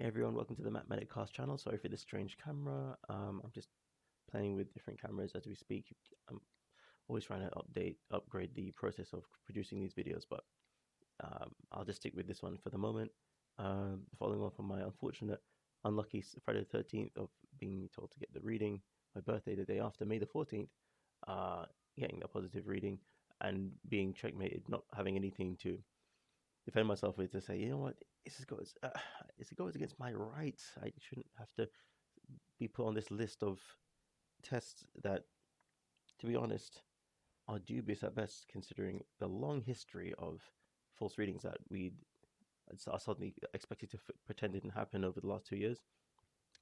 Hey everyone, welcome to the MatMadik cast channel. Sorry for this strange camera. I'm just playing with different cameras as we speak. I'm always trying to upgrade the process of producing these videos, but I'll just stick with this one for the moment. Following on from my unlucky Friday the 13th of being told to get the reading, my birthday the day after, May the 14th, getting a positive reading and being checkmated, not having anything to defend myself with, to say, you know what, this goes against my rights. I shouldn't have to be put on this list of tests that, to be honest, are dubious at best, considering the long history of false readings that we are suddenly expected to pretend didn't happen over the last 2 years,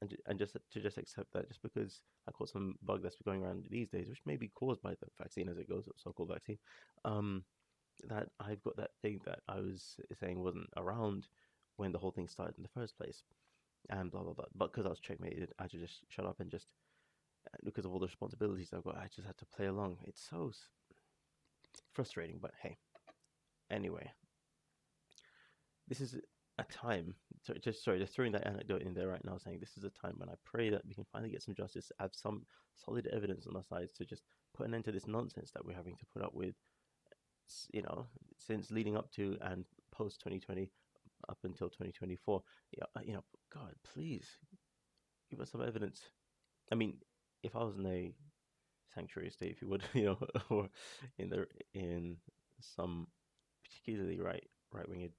and just accept that just because I caught some bug that's going around these days, which may be caused by the vaccine as it goes, so-called vaccine, that I've got that thing that I was saying wasn't around when the whole thing started in the first place, and blah blah blah. But because I was checkmated, I had to just shut up and just, because of all the responsibilities I've got, I just had to play along. It's so frustrating, but hey. Anyway, this is a time. Just throwing that anecdote in there right now, saying this is a time when I pray that we can finally get some justice, have some solid evidence on our sides to just put an end to this nonsense that we're having to put up with, since leading up to and post 2020, up until 2024. God, please give us some evidence. I mean, if I was in a sanctuary state, if you would, or in some particularly right-wing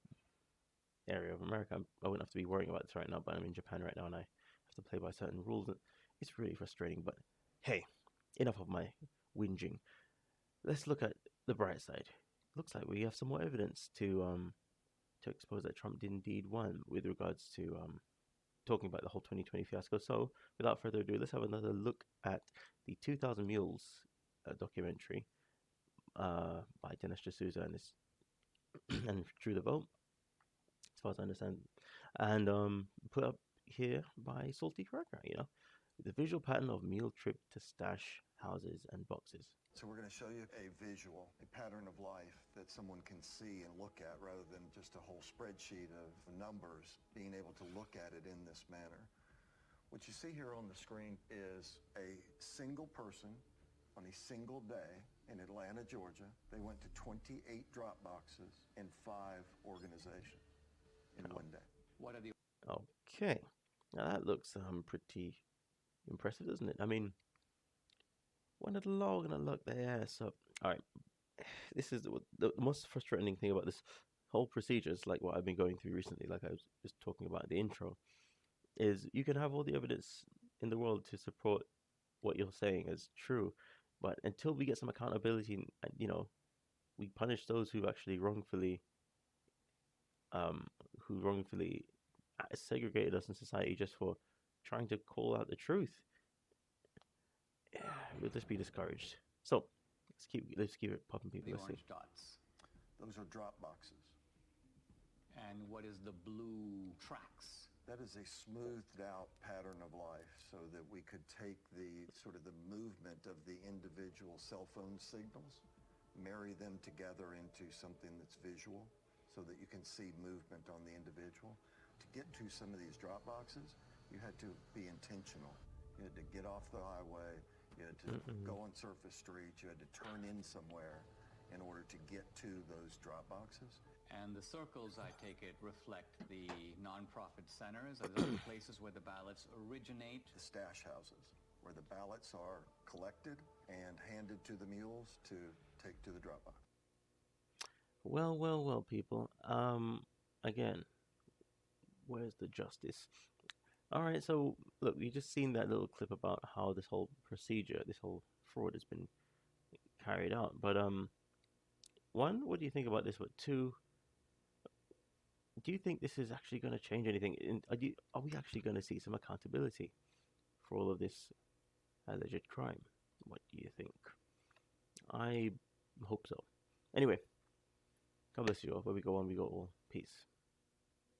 area of America, I wouldn't have to be worrying about this right now. But I'm in Japan right now, and I have to play by certain rules. And it's really frustrating. But hey, enough of my whinging. Let's look at the bright side. Looks like we have some more evidence to expose that Trump did indeed won with regards to talking about the whole 2020 fiasco. So, without further ado, let's have another look at the 2000 Mules documentary by DineshD'souza and Drew the Vote, as far as I understand, and put up here by Salty Cracker. The visual pattern of mule trip to stash houses and boxes. So we're going to show you a visual, a pattern of life that someone can see and look at, rather than just a whole spreadsheet of numbers, being able to look at it in this manner. What you see here on the screen is a single person on a single day in Atlanta, Georgia. They went to 28 drop boxes in 5 organizations in one day. What are the... Okay, now that looks pretty impressive, doesn't it? I mean, when are the law gonna look their ass up? All right, this is the most frustrating thing about this whole procedure. Is like what I've been going through recently, like I was just talking about in the intro, is you can have all the evidence in the world to support what you're saying as true, but until we get some accountability and we punish those who actually wrongfully segregated us in society just for trying to call out the truth, we'll just be discouraged. So let's keep it popping, people. The Let's orange see. dots. Those are drop boxes. And what is the blue tracks? That is a smoothed out pattern of life, so that we could take the movement of the individual cell phone signals, marry them together into something that's visual, so that you can see movement on the individual. To get to some of these drop boxes, you had to be intentional. You had to get off the highway, you had to go on surface streets, you had to turn in somewhere in order to get to those drop boxes. And the circles, I take it, reflect the nonprofit centers, as the places where the ballots originate. The stash houses, where the ballots are collected and handed to the mules to take to the drop box. Well, people. Again, where's the justice? All right, so look, we just seen that little clip about how this whole procedure, this whole fraud has been carried out. But one, what do you think about this? But two, do you think this is actually going to change anything? Are we actually going to see some accountability for all of this alleged crime? What do you think? I hope so. Anyway, God bless you all. Where we go on, we go all. Peace.